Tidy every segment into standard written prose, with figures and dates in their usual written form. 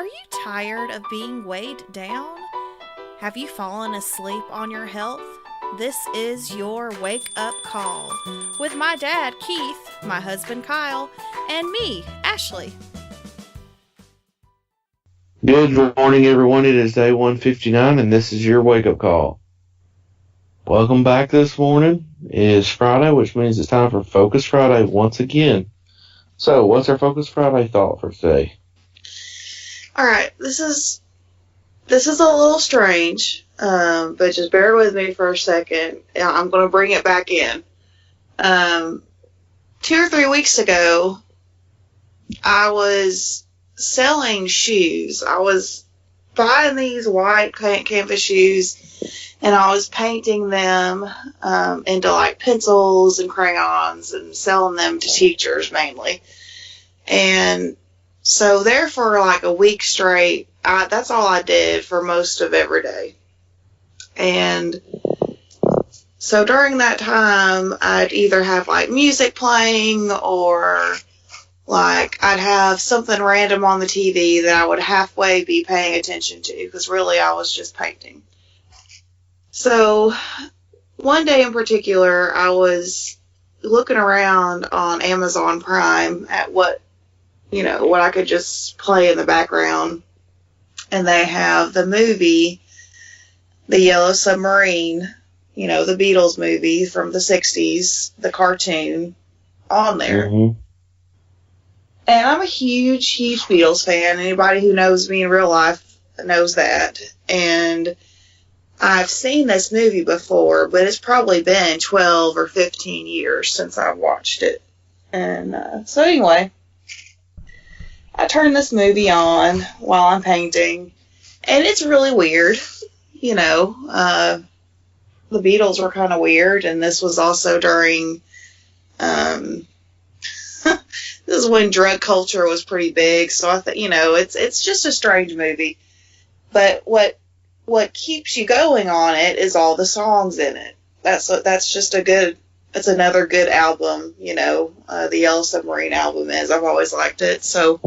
Are you tired of being weighed down? Have you fallen asleep on your health? This is your wake up call with my dad, Keith, my husband, Kyle, and me, Ashley. Good morning, everyone. It is day 159, and this is your wake up call. Welcome back this morning. It is Friday, which means it's time for Focus Friday once again. So, what's our Focus Friday thought for today? All right, this is a little strange, but just bear with me for a second. I'm going to bring it back in. 2 or 3 weeks ago, I was selling shoes. I was buying these white canvas shoes, and I was painting them into like pencils and crayons and selling them to teachers mainly. And so there for like a week straight, that's all I did for most of every day. And so during that time, I'd either have like music playing or like I'd have something random on the TV that I would halfway be paying attention to because really I was just painting. So one day in particular, I was looking around on Amazon Prime at what I could just play in the background. And they have the movie, The Yellow Submarine, the Beatles movie from the 60s, the cartoon, on there. Mm-hmm. And I'm a huge, huge Beatles fan. Anybody who knows me in real life knows that. And I've seen this movie before, but it's probably been 12 or 15 years since I've watched it. And so anyway, I turned this movie on while I'm painting, and it's really weird. The Beatles were kind of weird, and this was also during, this is when drug culture was pretty big, so I think, it's just a strange movie. But what keeps you going on it is all the songs in it. That's just it's another good album, the Yellow Submarine album is. I've always liked it, so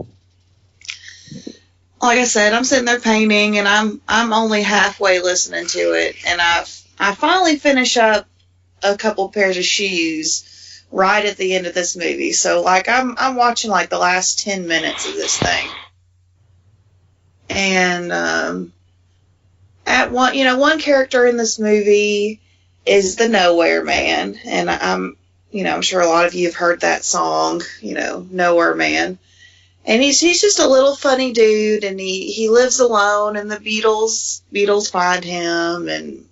like I said, I'm sitting there painting, and I'm only halfway listening to it, and I finally finish up a couple pairs of shoes right at the end of this movie. So like I'm watching like the last 10 minutes of this thing, and at one character in this movie is the Nowhere Man, and I'm sure a lot of you have heard that song, Nowhere Man. And he's just a little funny dude, and he lives alone, and the Beatles find him, and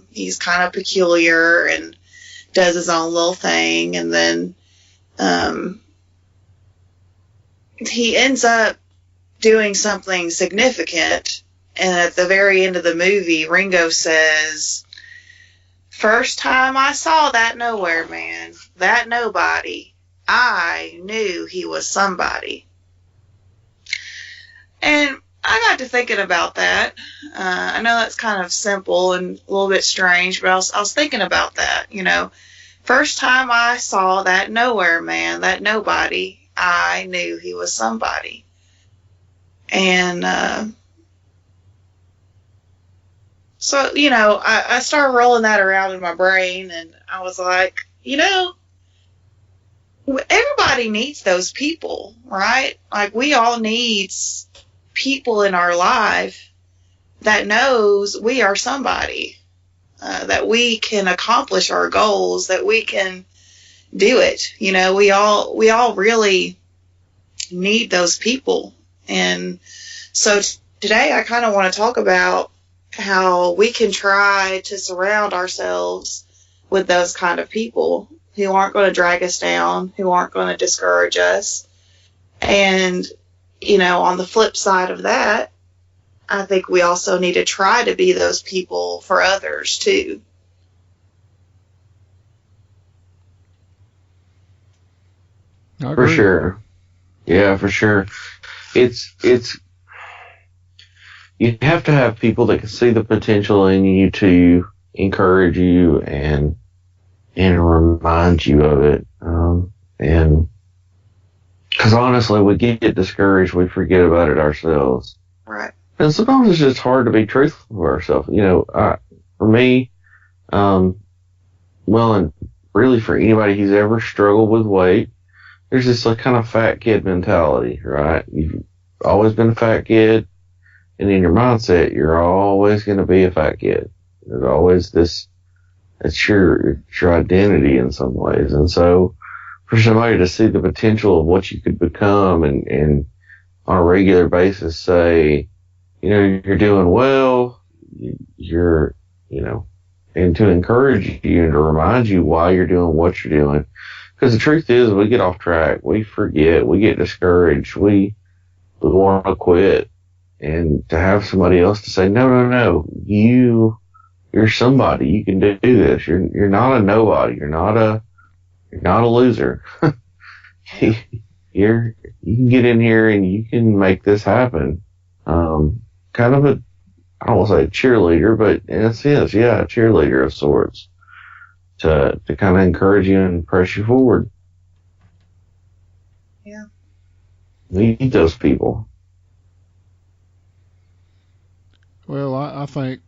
he's kind of peculiar and does his own little thing, and then he ends up doing something significant, and at the very end of the movie, Ringo says, "First time I saw that Nowhere Man, that nobody, I knew he was somebody." And I got to thinking about that. I know that's kind of simple and a little bit strange, but I was thinking about that, First time I saw that Nowhere Man, that nobody, I knew he was somebody. And so, I started rolling that around in my brain, and I was like, everybody needs those people, right? Like, we all need people in our life that knows we are somebody, that we can accomplish our goals, that we can do it. We all really need those people. And so today I kind of want to talk about how we can try to surround ourselves with those kind of people who aren't going to drag us down, who aren't going to discourage us. And on the flip side of that, I think we also need to try to be those people for others too. For sure. Yeah, for sure. It's you have to have people that can see the potential in you to encourage you and remind you of it. And Because honestly, we get discouraged, we forget about it ourselves. Right. And sometimes it's just hard to be truthful with ourselves. For me, well, and really for anybody who's ever struggled with weight, there's this like kind of fat kid mentality, right? You've always been a fat kid, and in your mindset, you're always going to be a fat kid. There's always this, it's your identity in some ways. And so for somebody to see the potential of what you could become and on a regular basis say, you're doing well, you're, and to encourage you and to remind you why you're doing what you're doing. Because the truth is, we get off track, we forget, we get discouraged, we want to quit. And to have somebody else to say, no, you're somebody, you can do this. You're not a nobody. You're not a loser. You can get in here and you can make this happen. Kind of I don't want to say a cheerleader, but in a sense, yeah, a cheerleader of sorts to kind of encourage you and press you forward. Yeah. We need those people. Well, I think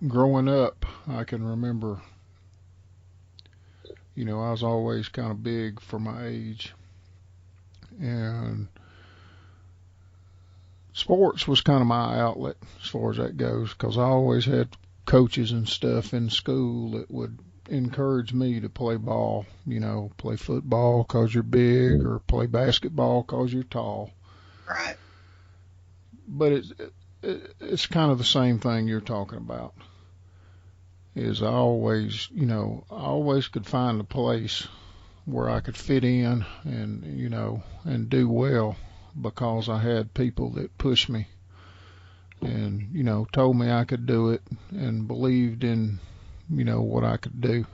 growing up, I can remember, I was always kind of big for my age. And sports was kind of my outlet as far as that goes, because I always had coaches and stuff in school that would encourage me to play ball, play football because you're big, or play basketball because you're tall. Right. But it's kind of the same thing you're talking about. Is I always could find a place where I could fit in and do well, because I had people that pushed me and, told me I could do it and believed in, what I could do.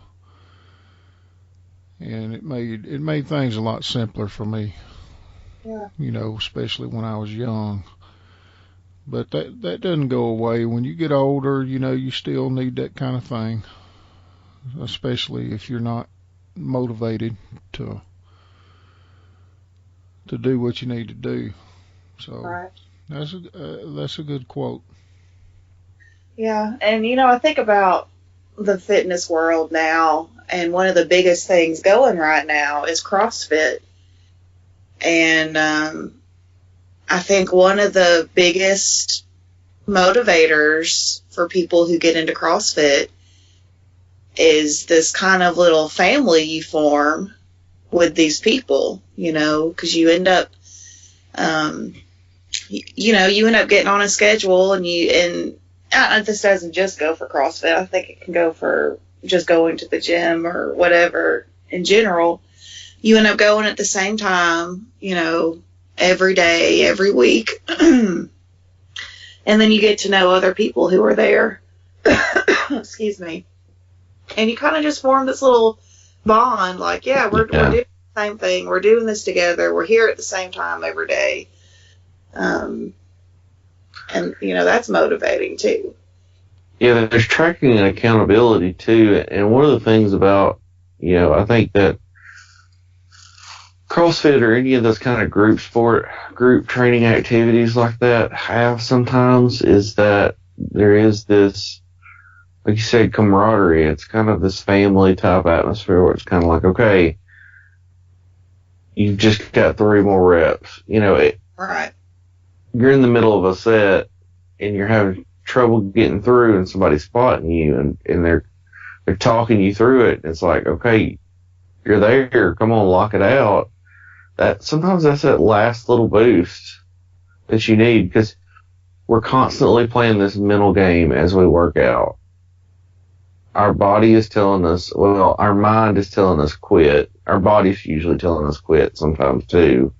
And it made things a lot simpler for me. Yeah. Especially when I was young. But that doesn't go away. When you get older, you still need that kind of thing, especially if you're not motivated to do what you need to do. So Right. that's a good quote. Yeah, and I think about the fitness world now, and one of the biggest things going right now is CrossFit. And I think one of the biggest motivators for people who get into CrossFit is this kind of little family you form with these people, because you end up, you end up getting on a schedule, and this doesn't just go for CrossFit. I think it can go for just going to the gym or whatever in general. You end up going at the same time, every day, every week. And then you get to know other people who are there. Excuse me. And you kind of just form this little bond, like, we're doing the same thing. We're doing this together. We're here at the same time every day. And, that's motivating too. Yeah, there's tracking and accountability too. And one of the things about, I think that CrossFit or any of those kind of group training activities like that have sometimes is that there is this, like you said, camaraderie. It's kind of this family type atmosphere where it's kind of like, okay, you've just got 3 more reps. Right. You're in the middle of a set and you're having trouble getting through, and somebody's spotting you and they're talking you through it. It's like, okay, you're there. Come on, lock it out. Sometimes that's that last little boost that you need, because we're constantly playing this mental game as we work out. Our body is telling us, our mind is telling us quit. Our body's usually telling us quit sometimes too.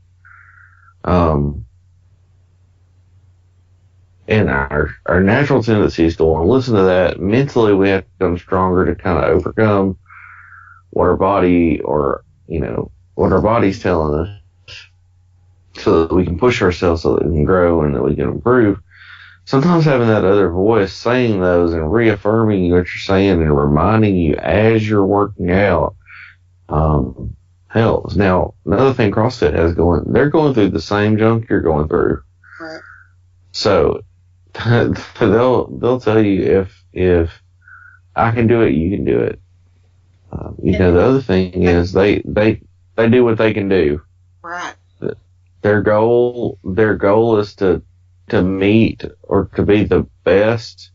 And our natural tendency is to want to listen to that. Mentally, we have to become stronger to kind of overcome what our body what our body's telling us, so that we can push ourselves, so that we can grow and that we can improve. Sometimes having that other voice saying those and reaffirming what you're saying and reminding you as you're working out, health. Now, another thing CrossFit has going, they're going through the same junk you're going through. Right. So they'll tell you if I can do it, you can do it. The other thing is they do what they can do. Right. Their goal is to meet or to be the best,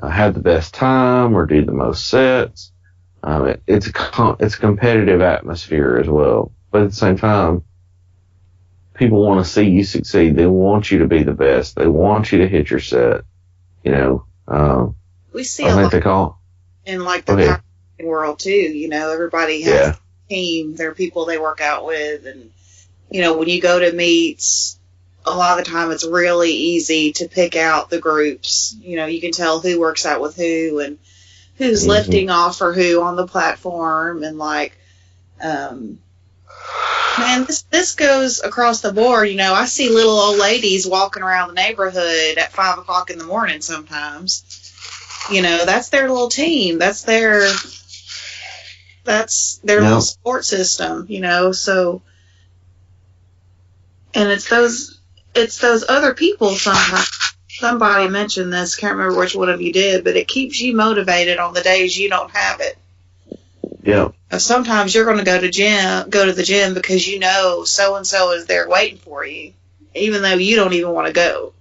have the best time, or do the most sets. It's a competitive atmosphere as well, but at the same time, people want to see you succeed. They want you to be the best. They want you to hit your set. We see I a think lot they call. in like the powerlifting world too. Everybody has a team. There are people they work out with, and when you go to meets, a lot of the time it's really easy to pick out the groups. You can tell who works out with who and who's lifting off for who on the platform, and man, this goes across the board. I see little old ladies walking around the neighborhood at 5 o'clock in the morning sometimes. That's their little team. That's their little support system, so, and it's those other people sometimes. Somebody mentioned this, can't remember which one of you did, but it keeps you motivated on the days you don't have it. Yeah. Sometimes you're going to go to the gym because so-and-so is there waiting for you, even though you don't even want to go.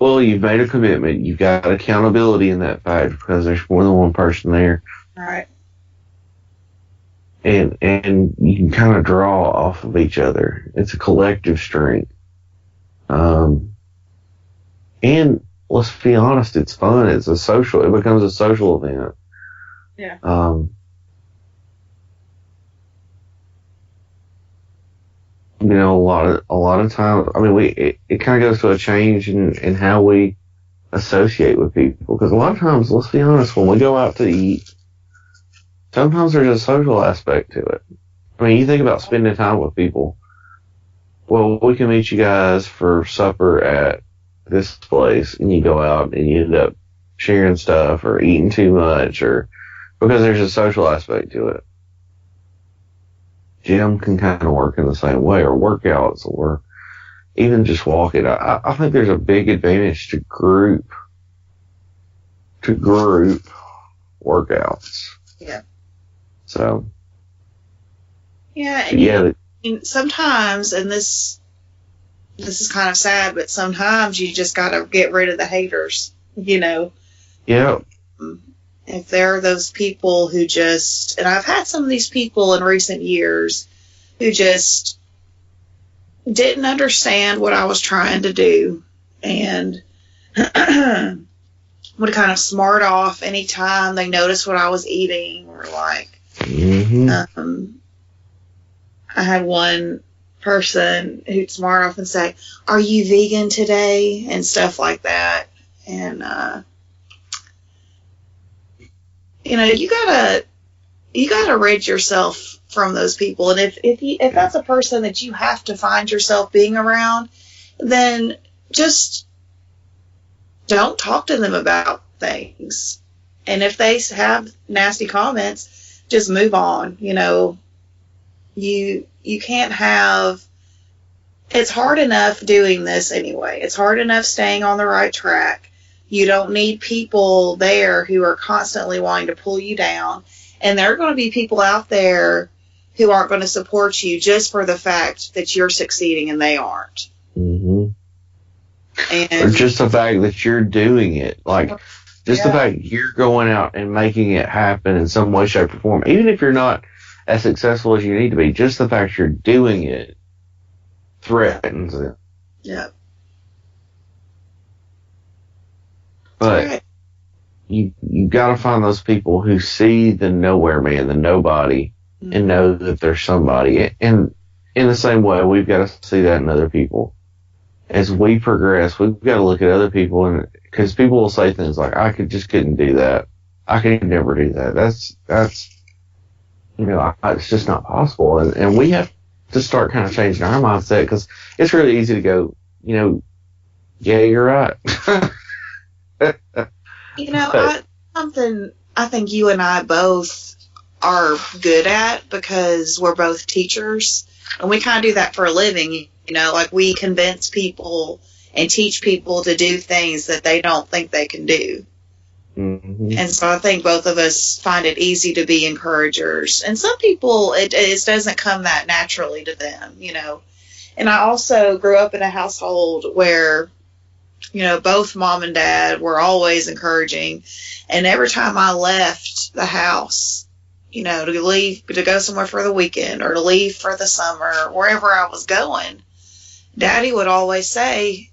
Well, you've made a commitment. You've got accountability in that fact because there's more than one person there. Right. And you can kind of draw off of each other. It's a collective strength. And let's be honest, it's fun. It becomes a social event. Yeah. A lot of times, it kind of goes to a change in how we associate with people. Because a lot of times, let's be honest, when we go out to eat, sometimes there's a social aspect to it. You think about spending time with people. Well, we can meet you guys for supper at this place, and you go out and you end up sharing stuff or eating too much, or because there's a social aspect to it. Gym can kind of work in the same way, or workouts, or even just walking. I think there's a big advantage to group workouts. Yeah. So. Yeah. And yeah. Sometimes, and this is kind of sad, but sometimes you just got to get rid of the haters, Yeah. If there are those people who just, and I've had some of these people in recent years who just didn't understand what I was trying to do and would kind of smart off anytime they noticed what I was eating, or I had one person who'd smart off and say, "Are you vegan today?" and stuff like that. And, you gotta rid yourself from those people. And if that's a person that you have to find yourself being around, then just don't talk to them about things. And if they have nasty comments, just move on. You can't have, it's hard enough doing this anyway. It's hard enough staying on the right track. You don't need people there who are constantly wanting to pull you down. And there are going to be people out there who aren't going to support you just for the fact that you're succeeding and they aren't. Mm-hmm. And or just the fact that you're doing it. The fact you're going out and making it happen in some way, shape, or form. Even if you're not as successful as you need to be, just the fact you're doing it threatens it. Yeah. But right. you got to find those people who see the nowhere man, the nobody, and know that there's somebody. And in the same way, we've got to see that in other people. As we progress, we've got to look at other people, and because people will say things like, "I couldn't do that. I could never do that." That's it's just not possible. And we have to start kind of changing our mindset, because it's really easy to go, yeah, you're right. Something I think you and I both are good at, because we're both teachers and we kind of do that for a living. You know, like we convince people and teach people to do things that they don't think they can do. Mm-hmm. And so I think both of us find it easy to be encouragers. And some people, it doesn't come that naturally to them, you know. And I also grew up in a household where, you know, both mom and dad were always encouraging. And every time I left the house, you know, to leave, to go somewhere for the weekend or to leave for the summer, wherever I was going, Daddy would always say,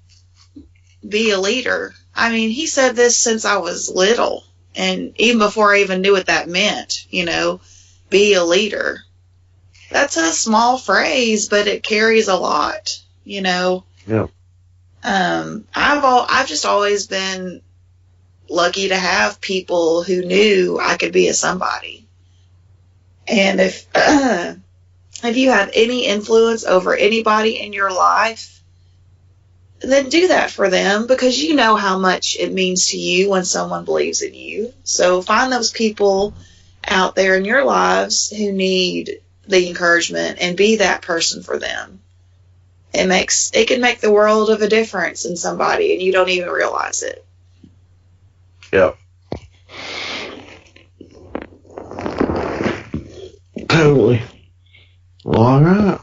be a leader. I mean, he said this since I was little, and even before I even knew what that meant, you know, be a leader. That's a small phrase, but it carries a lot, you know. Yeah. I've just always been lucky to have people who knew I could be a somebody. And if you have any influence over anybody in your life, then do that for them, because you know how much it means to you when someone believes in you. So find those people out there in your lives who need the encouragement and be that person for them. It can make the world of a difference in somebody, and you don't even realize it. Yep. Totally. Well, all right.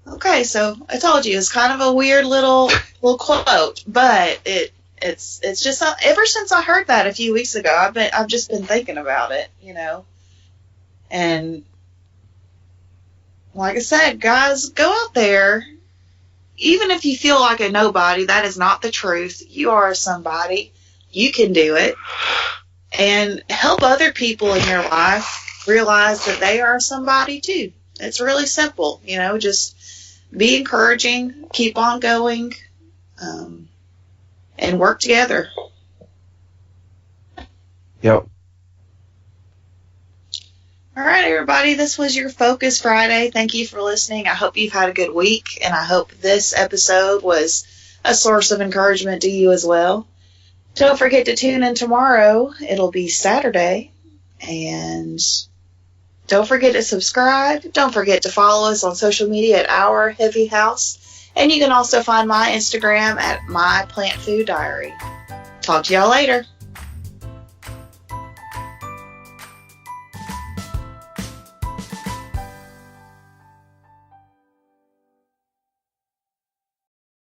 Okay, so I told you it's kind of a weird little quote, but it's just ever since I heard that a few weeks ago, I've just been thinking about it, you know. And like I said, guys, go out there. Even if you feel like a nobody, that is not the truth. You are somebody. You can do it. And help other people in your life realize that they are somebody too. It's really simple, you know, just be encouraging, keep on going, and work together. Yep. All right, everybody, this was your Focus Friday. Thank you for listening. I hope you've had a good week, and I hope this episode was a source of encouragement to you as well. Don't forget to tune in tomorrow. It'll be Saturday, and don't forget to subscribe. Don't forget to follow us on social media at Our Heavy House. And you can also find my Instagram at My Plant Food Diary. Talk to y'all later.